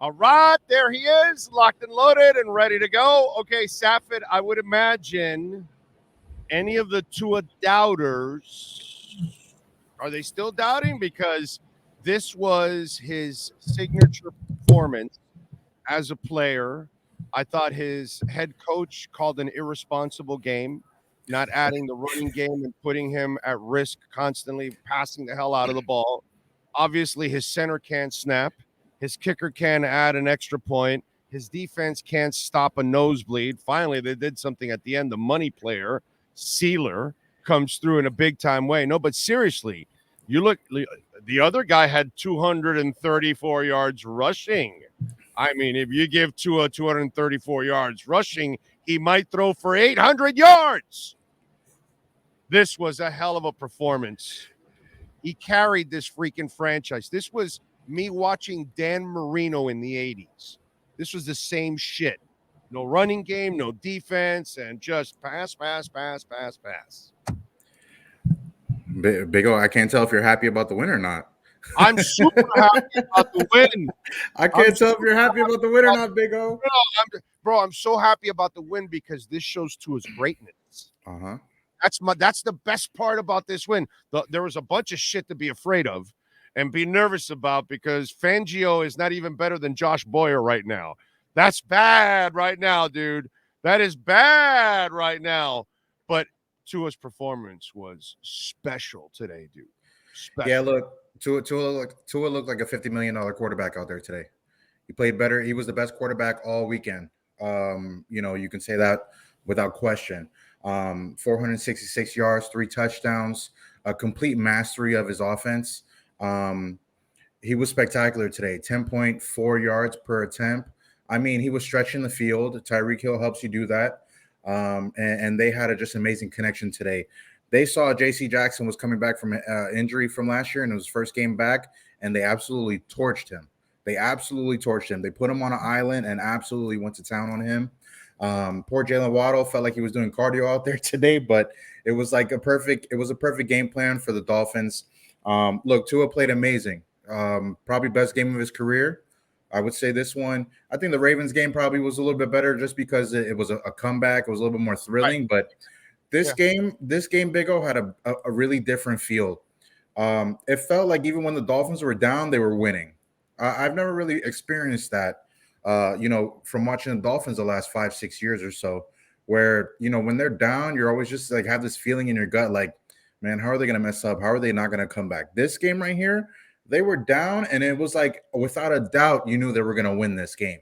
All right, there he is, locked and loaded and ready to go. Okay, Safid, I would imagine any of the Tua doubters, are they still doubting? Because this was his signature performance as a player. I thought his head coach called an irresponsible game, not adding the running game and putting him at risk constantly passing the hell out of the ball. Obviously, his center can't snap. His kicker can add an extra point. His defense can't stop a nosebleed. Finally, they did something at the end. The money player, Sealer, comes through in a big time way. No, but seriously, you look, the other guy had 234 yards rushing. I mean, if you give Tua 234 yards rushing, he might throw for 800 yards. This was a hell of a performance. He carried this freaking franchise. This was me watching Dan Marino in the 80s. This was the same shit. No running game, no defense, and just pass. Big O, I can't tell if you're happy about the win or not. I'm super happy about the win. I can't tell if you're happy about the win or not, Big O. I'm so happy about the win because this shows Tua's greatness. Uh-huh. That's the best part about this win. There was a bunch of shit to be afraid of and be nervous about because Fangio is not even better than Josh Boyer right now. That's bad right now, dude. That is bad right now. But Tua's performance was special today, dude. Special. Yeah, look, Tua looked like a $50 million quarterback out there today. He played better. He was the best quarterback all weekend. You can say that without question. 466 yards, 3 touchdowns, a complete mastery of his offense. He was spectacular today. 10.4 yards per attempt. I mean, he was stretching the field. Tyreek Hill helps you do that. And they had a just amazing connection today. They saw J.C. Jackson was coming back from injury from last year, and it was his first game back, and they absolutely torched him. They put him on an island and absolutely went to town on him. Poor Jalen Waddle felt like he was doing cardio out there today, but it was like a perfect game plan for the Dolphins. Look, Tua played amazing. Probably best game of his career. I would say this one. I think the Ravens game probably was a little bit better just because it was a comeback. It was a little bit more thrilling, right. But this game, Big O had a really different feel. It felt like even when the Dolphins were down, they were winning. I've never really experienced that, from watching the Dolphins the last 5-6 years or so, where, when they're down, you're always just like have this feeling in your gut, like, man, how are they going to mess up? How are they not going to come back? This game right here, they were down, and it was like, without a doubt, you knew they were going to win this game.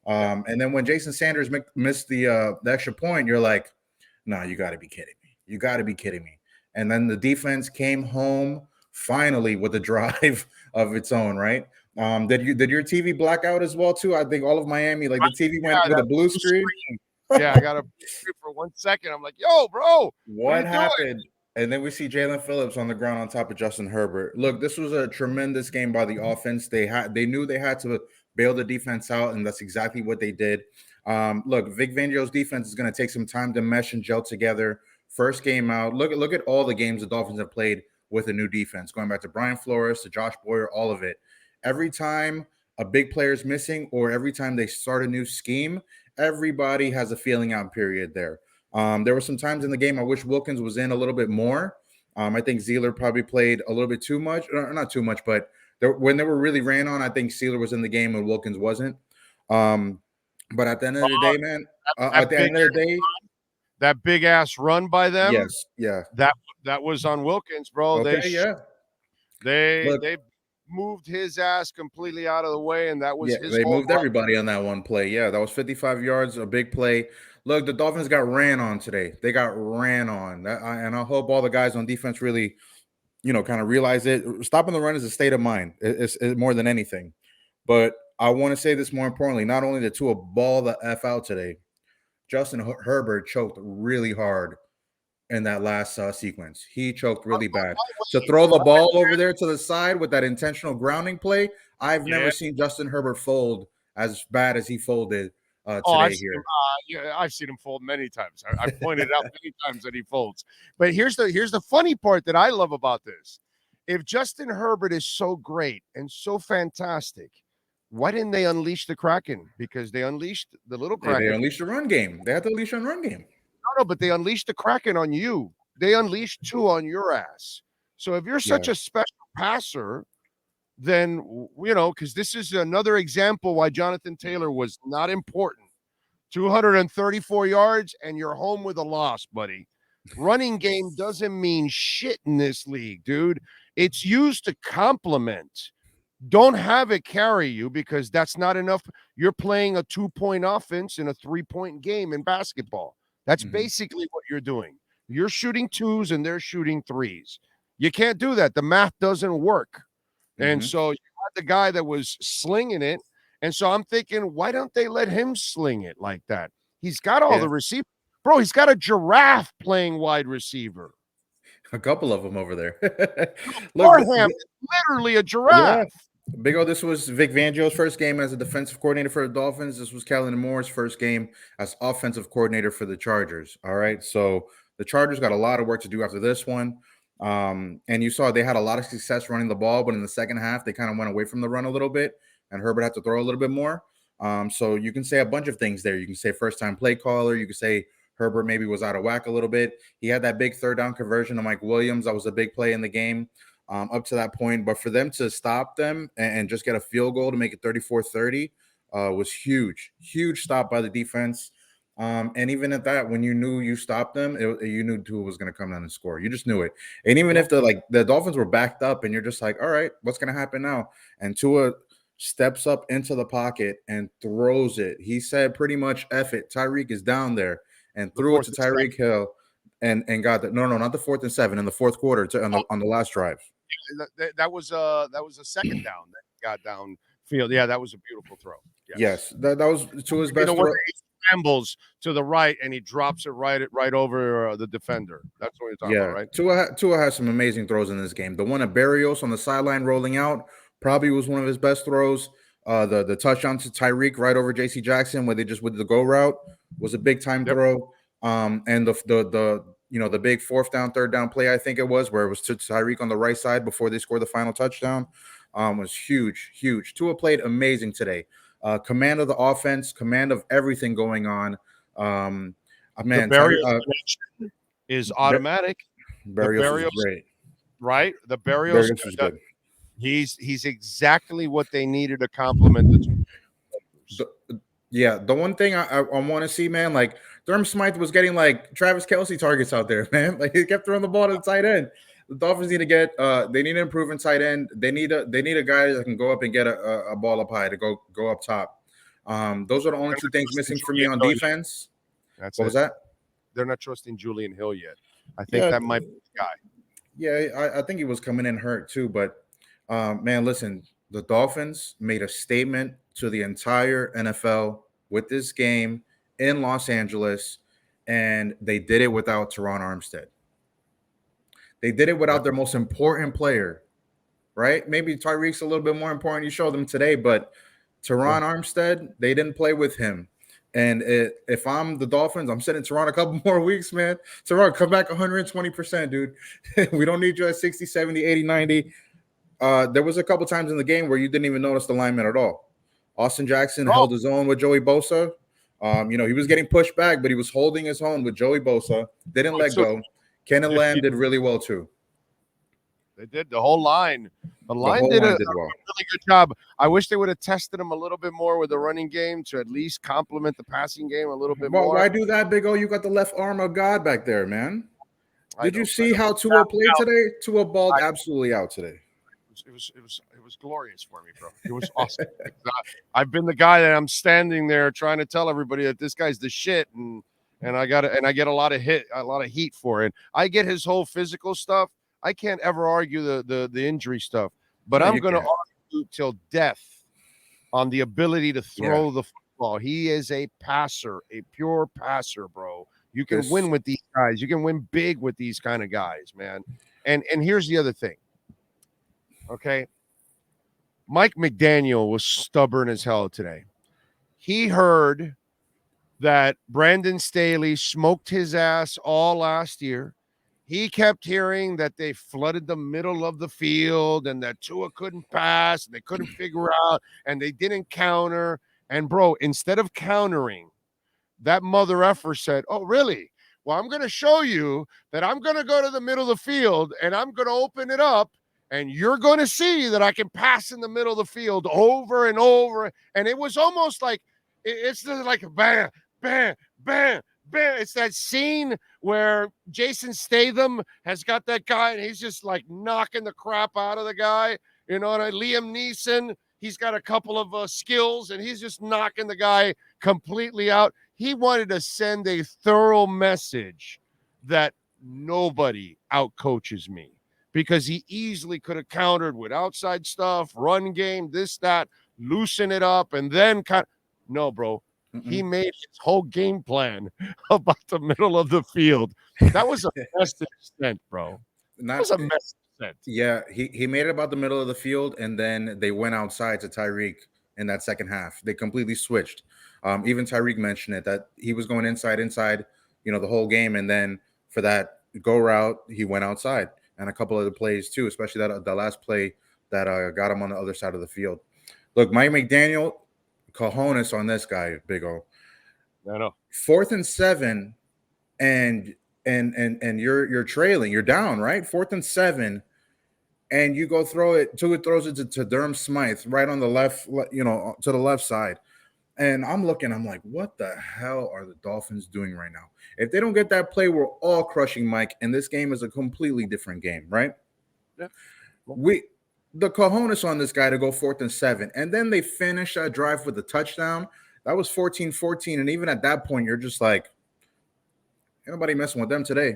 And then when Jason Sanders missed the extra point, you're like, no, you got to be kidding me. And then the defense came home finally with a drive of its own, right? Did your TV black out as well too? I think all of Miami, like the TV went with a blue screen. Yeah, I got a for 1 second. I'm like, yo, bro, what happened? And then we see Jalen Phillips on the ground on top of Justin Herbert. Look, this was a tremendous game by the offense. They knew they had to bail the defense out, and that's exactly what they did. Look, Vic Fangio's defense is going to take some time to mesh and gel together. First game out. Look at all the games the Dolphins have played with a new defense, going back to Brian Flores, to Josh Boyer, all of it. Every time a big player is missing or every time they start a new scheme, everybody has a feeling out period there. There were some times in the game I wish Wilkins was in a little bit more. I think Zealer probably played a little bit too much. Not too much, but when they were really ran on, I think Zealer was in the game and Wilkins wasn't. But at the end of the day, man, that big ass run by them. Yes, yeah. That was on Wilkins, bro. Okay, They moved his ass completely out of the way, and that was his. They moved everybody on that one play. Yeah, that was 55 yards, a big play. Look, the Dolphins got ran on today. They got ran on, and I hope all the guys on defense really, kind of realize it. Stopping the run is a state of mind. It's more than anything. But I want to say this more importantly: not only did Tua ball the F out today, Justin Herbert choked really hard in that last sequence. He choked really bad. To throw the ball over there to the side with that intentional grounding play, I've never seen Justin Herbert fold as bad as he folded today here. I've seen him fold many times. I pointed out many times that he folds. But here's the funny part that I love about this. If Justin Herbert is so great and so fantastic, Why didn't they unleash the Kraken? Because they unleashed the little Kraken. They unleashed the run game. They had to unleash on run game. No, but they unleashed the Kraken on you. They unleashed two on your ass. So if you're such a special passer, then, because this is another example why Jonathan Taylor was not important. 234 yards, and you're home with a loss, buddy. Running game doesn't mean shit in this league, dude. It's used to complement. Don't have it carry you, because that's not enough. You're playing a 2-point offense in a 3-point game in basketball. That's basically what you're doing. You're shooting twos and they're shooting threes. You can't do that. The math doesn't work. And so you had the guy that was slinging it. And so I'm thinking, why don't they let him sling it like that? He's got all the receivers. Bro, he's got a giraffe playing wide receiver. A couple of them over there. Look, literally a giraffe. Yeah. Big O, this was Vic Fangio's first game as a defensive coordinator for the Dolphins. This was Kellen Moore's first game as offensive coordinator for the Chargers. All right. So the Chargers got a lot of work to do after this one. And you saw they had a lot of success running the ball, but in the second half, they kind of went away from the run a little bit, and Herbert had to throw a little bit more. So you can say a bunch of things there. You can say first-time play caller. You can say Herbert maybe was out of whack a little bit. He had that big third down conversion to Mike Williams. That was a big play in the game up to that point. But for them to stop them and just get a field goal to make it 34-30 was huge. Huge stop by the defense. And even at that, when you knew you stopped them, you knew Tua was going to come down and score. You just knew it. And even if the Dolphins were backed up and you're just like, all right, what's going to happen now? And Tua steps up into the pocket and throws it. He said pretty much, F it. Tyreek is down there, and threw it to Tyreek Hill and got the not the 4th and 7 in the fourth quarter on the last drive. That was a second down that got downfield. Yeah, that was a beautiful throw. Yes, that was Tua's best throw. He scrambles to the right and he drops it right over the defender. That's what you're talking about, right? Tua has some amazing throws in this game. The one at Barrios on the sideline rolling out probably was one of his best throws. The touchdown to Tyreek right over J.C. Jackson, where they just went the go route, was a big time throw. And the big 4th down, 3rd down play, I think it was, where it was to Tyreek on the right side before they scored the final touchdown, was huge. Tua played amazing today. Command of the offense, command of everything going on. Man, the Barrios is automatic. Barrios is great, right? The Barrios was good. He's exactly what they needed to complement the one thing I want to see, man, like Durham Smythe was getting like Travis Kelce targets out there, man. Like he kept throwing the ball to the tight end. The Dolphins need to get they need to improve in tight end. They need a guy that can go up and get a ball up high to go up top. Those are the only two things missing for me on defense. What was that? They're not trusting Julian Hill yet. I think that might be the guy. Yeah, I think he was coming in hurt too, but man, listen, the Dolphins made a statement to the entire NFL with this game in Los Angeles, and they did it without Teron Armstead. They did it without their most important player, right? Maybe Tyreek's a little bit more important. You showed them today, but Teron Armstead, they didn't play with him. And if I'm the Dolphins, I'm sitting Teron a couple more weeks, man. Teron, come back 120%, dude. We don't need you at 60, 70, 80, 90. There was a couple times in the game where you didn't even notice the lineman at all. Austin Jackson held his own with Joey Bosa. He was getting pushed back, but he was holding his own with Joey Bosa. Didn't let go. Kenan Lamb did really well too. They did. The whole line. The line did a really good job. I wish they would have tested him a little bit more with the running game to at least complement the passing game a little bit more. Why do that, Big O? You got the left arm of God back there, man. Did you see how Tua played today? Tua balled absolutely out today. It was glorious for me, bro. It was awesome. I've been the guy that I'm standing there trying to tell everybody that this guy's the shit, and I get a lot of heat for it. I get his whole physical stuff. I can't ever argue the injury stuff, but I'm going to argue till death on the ability to throw the football. He is a passer, a pure passer, bro. You can win with these guys. You can win big with these kind of guys, man. And here's the other thing. Okay. Mike McDaniel was stubborn as hell today. He heard that Brandon Staley smoked his ass all last year. he kept hearing that they flooded the middle of the field and that Tua couldn't pass and they couldn't figure out and they didn't counter. And bro, instead of countering, that mother effer said, "Oh, really? Well, I'm going to show you that I'm going to go to the middle of the field and I'm going to open it up and you're going to see that I can pass in the middle of the field over and over." And it was almost like it's like bam, bam, bam, bam. It's that scene where Jason Statham has got that guy and he's just like knocking the crap out of the guy. You know, and Liam Neeson, he's got a couple of skills and he's just knocking the guy completely out. He wanted to send a thorough message that nobody outcoaches me, because he easily could have countered with outside stuff, run game, this, that, loosen it up, and then no, bro. He made his whole game plan about the middle of the field. That was a message sent, bro. That was a message sent. Yeah, he made it about the middle of the field, and then they went outside to Tyreek in that second half. They completely switched. Even Tyreek mentioned it, that he was going inside, the whole game, and then for that go route, he went outside, and a couple of the plays too, especially the last play that got him on the other side of the field. Look, Mike McDaniel, cojones on this guy, Big O. I know. 4th and 7, and you're trailing, you're down, right? 4th and 7. And you go throw it. Tua throws it to Durham Smythe right on the left, to the left side. And I'm like, what the hell are the Dolphins doing right now? If they don't get that play, we're all crushing Mike. And this game is a completely different game, right? Yeah. The cojones on this guy to go 4th and 7. And then they finish that drive with a touchdown. That was 14-14. And even at that point, you're just like, ain't nobody messing with them today.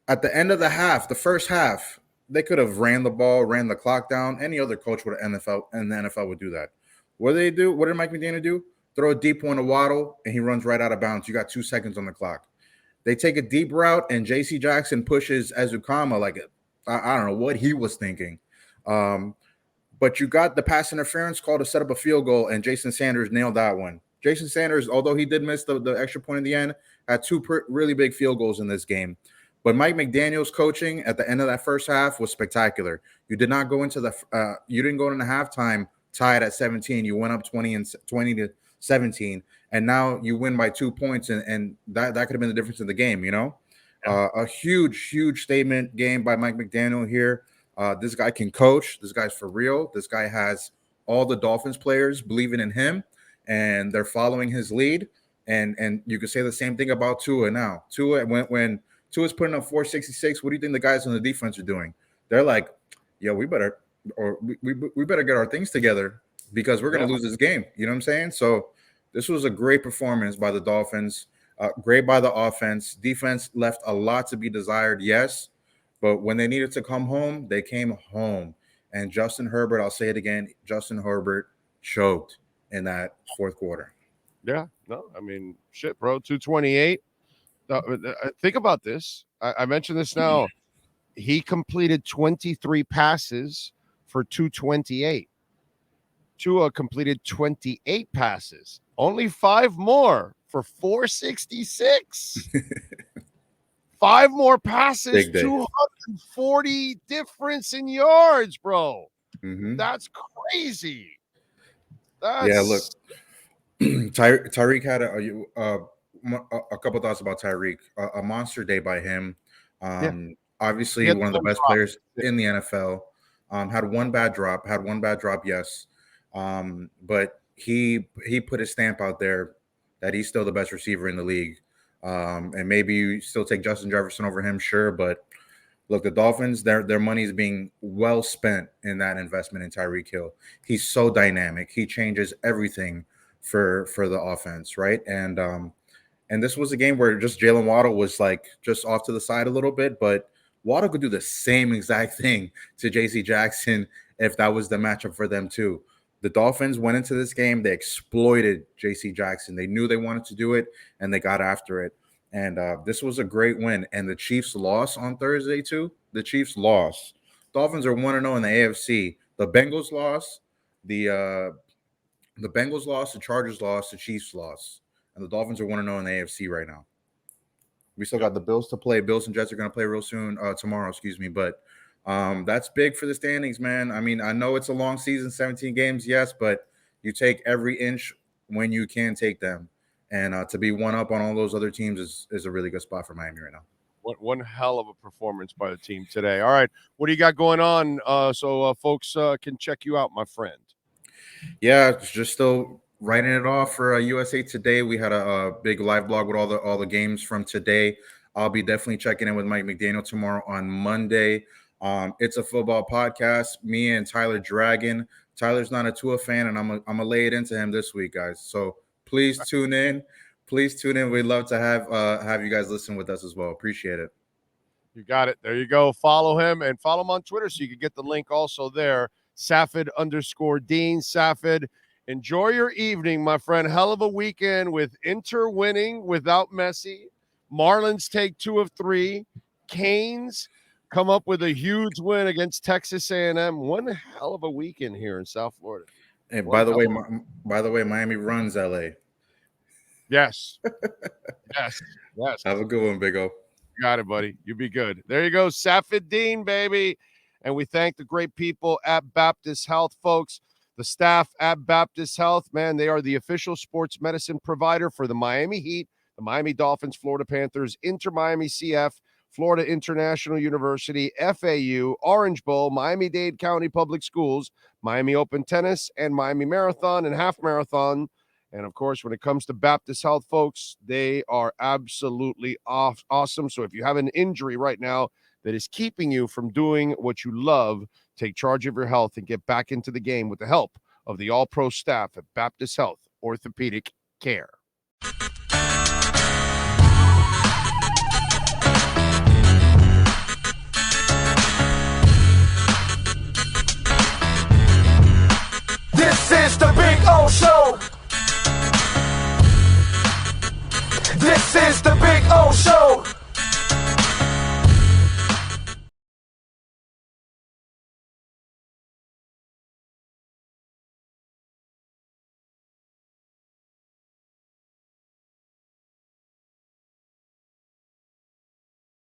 At the end of the half, the first half, they could have ran the ball, ran the clock down. Any other coach would in the NFL would do that. What did they do? What did Mike McDaniel do? Throw a deep one to Waddle, and he runs right out of bounds. You got 2 seconds on the clock. They take a deep route, and J.C. Jackson pushes Azukama like I don't know what he was thinking. But you got the pass interference call to set up a field goal, and Jason Sanders nailed that one. Jason Sanders, although he did miss the extra point in the end, had 2 really big field goals in this game. But Mike McDaniel's coaching at the end of that first half was spectacular. You did not go into you didn't go into halftime tied at 17. You went up 20-17, and now you win by 2 points, and that could have been the difference in the game. A huge statement game by Mike McDaniel here. This guy can coach. This guy's for real. This guy has all the Dolphins players believing in him, and they're following his lead. And you could say the same thing about Tua now. Tua, when Tua's putting up 466, what do you think the guys on the defense are doing? They're like, yo, we better get our things together because we're going to lose this game. You know what I'm saying? So this was a great performance by the Dolphins. Great by the offense. Defense left a lot to be desired, yes. But when they needed to come home, they came home. And Justin Herbert, I'll say it again, Justin Herbert choked in that fourth quarter. Yeah, no, I mean, shit, bro, 228. Think about this. I mentioned this now. He completed 23 passes for 228. Tua completed 28 passes, only 5 more for 466. 5 more passes, 240 difference in yards, bro. That's crazy. Yeah, look, Tyreek had a couple thoughts about Tyreek. A monster day by him. Obviously, one of the best players in the NFL. Had one bad drop, yes. But he put his stamp out there that he's still the best receiver in the league. And maybe you still take Justin Jefferson over him, sure. But look, the Dolphins, their money is being well spent in that investment in Tyreek Hill. He's so dynamic. He changes everything for the offense, right? And this was a game where just Jalen Waddle was like just off to the side a little bit, but Waddle could do the same exact thing to J.C. Jackson if that was the matchup for them too. The Dolphins went into this game. They exploited J.C. Jackson. They knew they wanted to do it, and they got after it. And this was a great win. And the Chiefs lost on Thursday too. The Chiefs lost. Dolphins are 1-0 in the AFC. The Bengals lost. The Bengals lost. The Chargers lost. The Chiefs lost. And the Dolphins are 1-0 in the AFC right now. We still got the Bills to play. Bills and Jets are going to play real soon, tomorrow, excuse me. But that's big for the standings, man. I mean, I know it's a long season, 17 games, yes, but you take every inch when you can take them. And to be one up on all those other teams is a really good spot for Miami right now. One hell of a performance by the team today. All right, what do you got going on so folks can check you out, my friend? Yeah, just still writing it off for USA Today. We had a big live blog with all the games from today. I'll be definitely checking in with Mike McDaniel tomorrow on Monday. It's a football podcast. Me and Tyler Dragon. Tyler's not a Tua fan, and I'm gonna lay it into him this week, guys. So please tune in. Please tune in. We'd love to have you guys listen with us as well. Appreciate it. You got it. There you go. Follow him and follow him on Twitter so you can get the link also there. Safid_Deen. Safid, enjoy your evening, my friend. Hell of a weekend with Inter winning without Messi. Marlins take 2 of 3. Canes come up with a huge win against Texas A&M. One hell of a weekend here in South Florida. And by the way, Miami runs LA. Yes. Yes. Have a good one, Big O. Got it, buddy. You be good. There you go. Safid Deen, baby. And we thank the great people at Baptist Health, folks. The staff at Baptist Health, man, they are the official sports medicine provider for the Miami Heat, the Miami Dolphins, Florida Panthers, InterMiamiCF, Florida International University, FAU, Orange Bowl, Miami-Dade County Public Schools, Miami Open Tennis, and Miami Marathon and Half Marathon. And, of course, when it comes to Baptist Health, folks, they are absolutely awesome. So if you have an injury right now that is keeping you from doing what you love, take charge of your health and get back into the game with the help of the all-pro staff at Baptist Health Orthopedic Care. This is the Big O Show. This is the Big O Show.